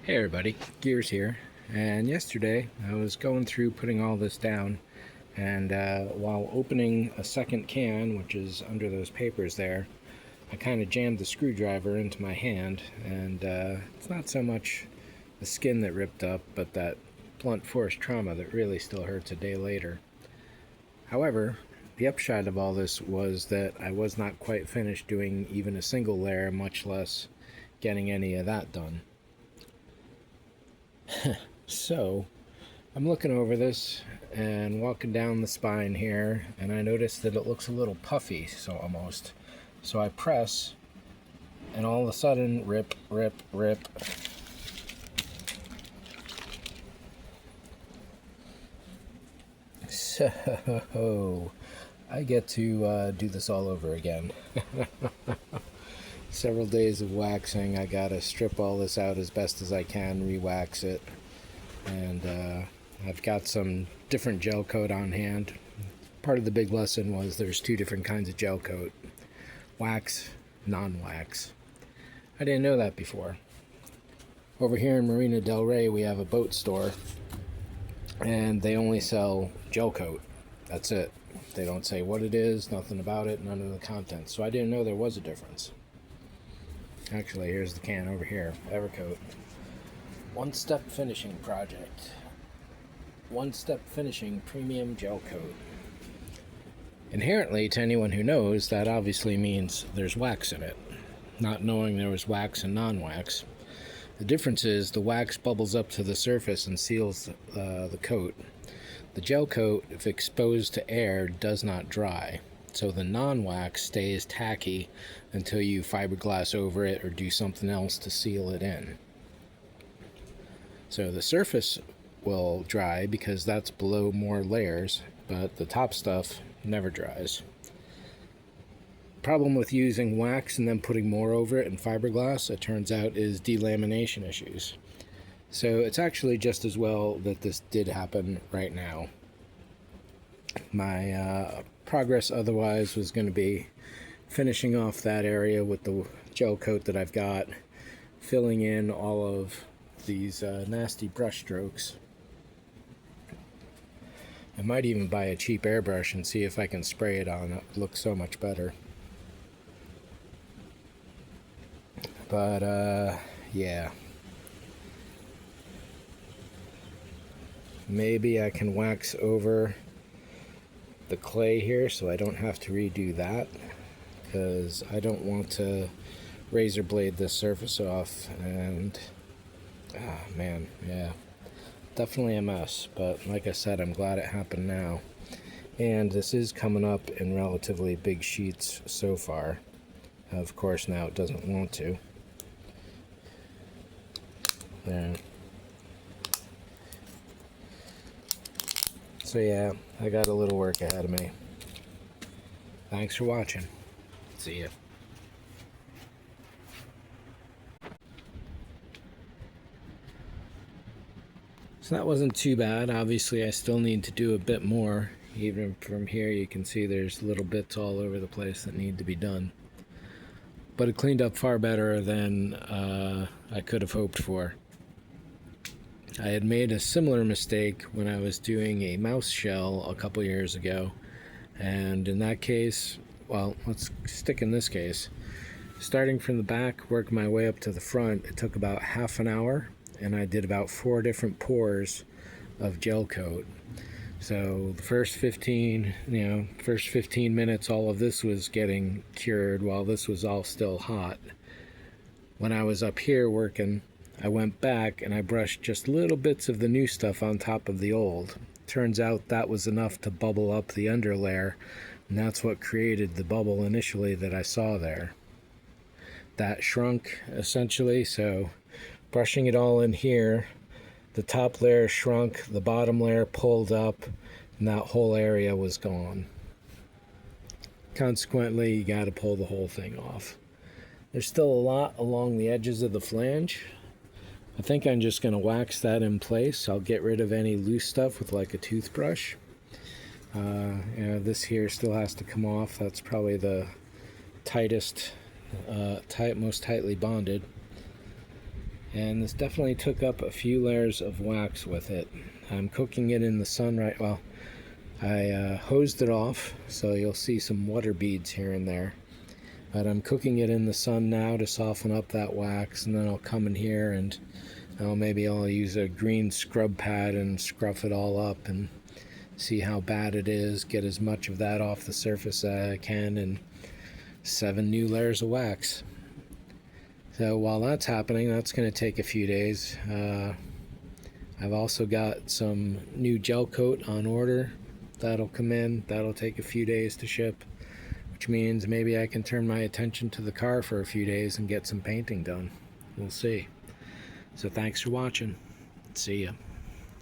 Hey everybody, Gears here. And yesterday I was going through putting all this down, and while opening a second can, which is under those papers there, I kind of jammed the screwdriver into my hand, and it's not so much the skin that ripped up, but that blunt force trauma that really still hurts a day later. However, the upshot of all this was that I was not quite finished doing even a single layer, much less getting any of that done. So, I'm looking over this and walking down the spine here, and I notice that it looks a little puffy, so I press, and all of a sudden, rip. So, I get to do this all over again. Several days of waxing. I gotta strip all this out as best as I can, re-wax it, and I've got some different gel coat on hand. Part of the big lesson was there's two different kinds of gel coat: wax, non-wax. I didn't know that before. Over here in Marina Del Rey we have a boat store, and they only sell gel coat. That's it. They don't say what it is, nothing about it, none of the contents. So I didn't know there was a difference. Actually, here's the can over here, Evercoat. One Step Finishing Project. One Step Finishing Premium Gel Coat. Inherently, to anyone who knows, that obviously means there's wax in it. Not knowing there was wax and non-wax. The difference is the wax bubbles up to the surface and seals the coat. The gel coat, if exposed to air, does not dry. So the non-wax stays tacky until you fiberglass over it or do something else to seal it in. So the surface will dry because that's below more layers, but the top stuff never dries. Problem with using wax and then putting more over it in fiberglass, it turns out, is delamination issues. So it's actually just as well that this did happen right now. My progress otherwise was going to be finishing off that area with the gel coat that I've got, filling in all of these nasty brush strokes. I might even buy a cheap airbrush and see if I can spray it on. It looks so much better. But yeah, maybe I can wax over the clay here so I don't have to redo that, because I don't want to razor blade this surface off, and man, yeah, definitely a mess. But like I said, I'm glad it happened now, and this is coming up in relatively big sheets so far. Of course now it doesn't want to. There. So yeah, I got a little work ahead of me. Thanks for watching. See ya. So that wasn't too bad. Obviously I still need to do a bit more. Even from here you can see there's little bits all over the place that need to be done. But it cleaned up far better than I could have hoped for. I had made a similar mistake when I was doing a mouse shell a couple years ago, and in that case, well, let's stick in this case. Starting from the back, work my way up to the front, it took about half an hour, and I did about 4 different pours of gel coat. So the first 15 minutes, all of this was getting cured while this was all still hot. When I was up here working, I went back and I brushed just little bits of the new stuff on top of the old. Turns out that was enough to bubble up the underlayer, and that's what created the bubble initially that I saw there. That shrunk essentially, so brushing it all in here, the top layer shrunk, the bottom layer pulled up, and that whole area was gone. Consequently, you got to pull the whole thing off. There's still a lot along the edges of the flange. I think I'm just going to wax that in place. I'll get rid of any loose stuff with like a toothbrush. This here still has to come off. That's probably the tightest, most tightly bonded. And this definitely took up a few layers of wax with it. I'm cooking it in the sun right well. I hosed it off, so you'll see some water beads here and there. But I'm cooking it in the sun now to soften up that wax, and then I'll come in here and maybe I'll use a green scrub pad and scruff it all up and see how bad it is, get as much of that off the surface as I can, and 7 new layers of wax. So while that's happening, that's going to take a few days. I've also got some new gel coat on order. That'll come in. That'll take a few days to ship, which means maybe I can turn my attention to the car for a few days and get some painting done. We'll see. So thanks for watching. See ya.